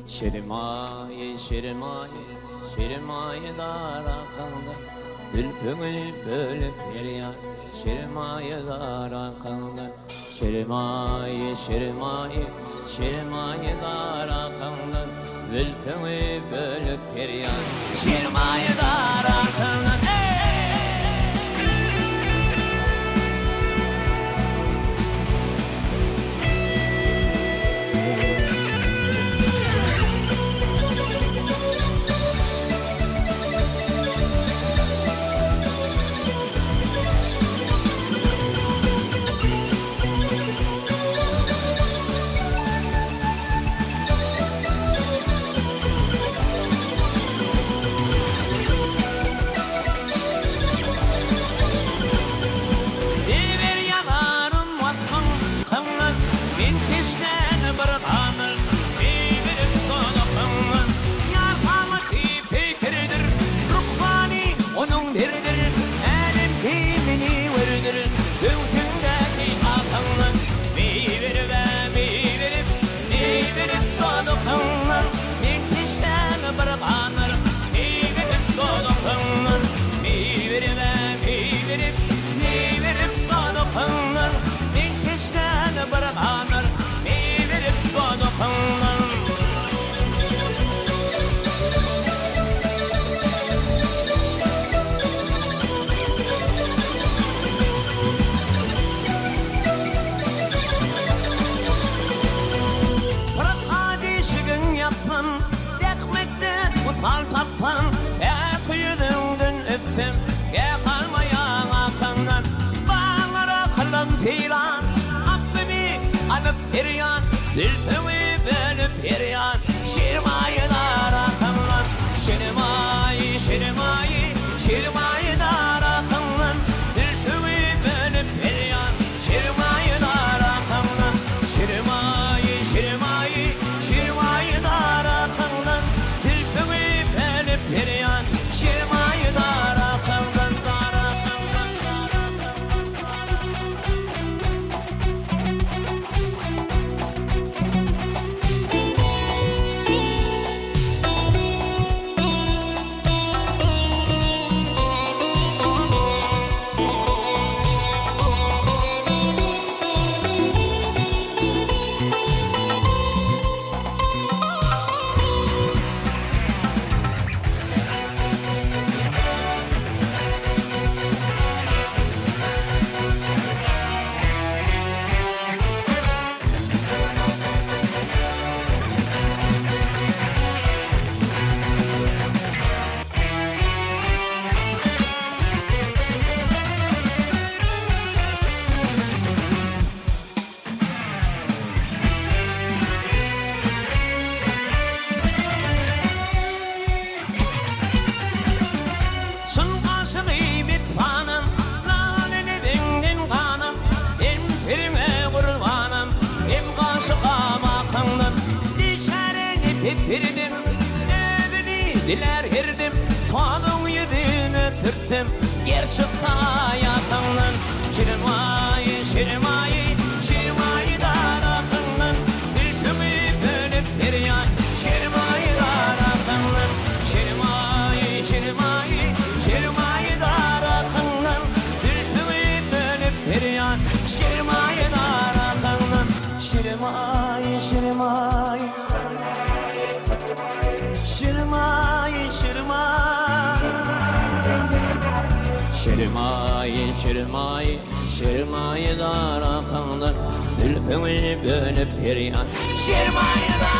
Şirmayi, şirmayi, şirmayi dara kaldı. Ülpümü bölüp yeriyan, şirmayi dara kaldı. Şirmayi, şirmayi, şirmayi dara kaldı. Ülpümü bölüp yeriyan, şirmayi dara kaldı. Fal taptan, kuyudun öpsem, kalmayan akandan. Bağlara kalan filan, aklımı alıp eriyan, ülpümü bölüp eriyan, şirmayılar akandan. Şirmayı, şirmayı, şirmayılar akandan, ülpümü bölüp eriyan, şirmayılar akandan. Şirmayı, şirmayı, şirmayılar akandan, periyan, şirmayı dara kaldan, dara kaldan, dara bitirdim, evini diler hirdim, kanın yüzünü pürttüm, gerçekten yakından. Şirmayı, şirmayı, şirmayı dara kandan, ülpümü bölüp periyan, şirmayı dara kandan. Şirmayı, şirmayı, şirmayı dara kandan, ülpümü bölüp periyan, şirmayı dara kandan. Şirmayı, şirmayı, şirmayı, şirmayı, şirmayı, şirmayı, şirmayı dara kandan, ülpümü bölüp periyan, şirmayı dara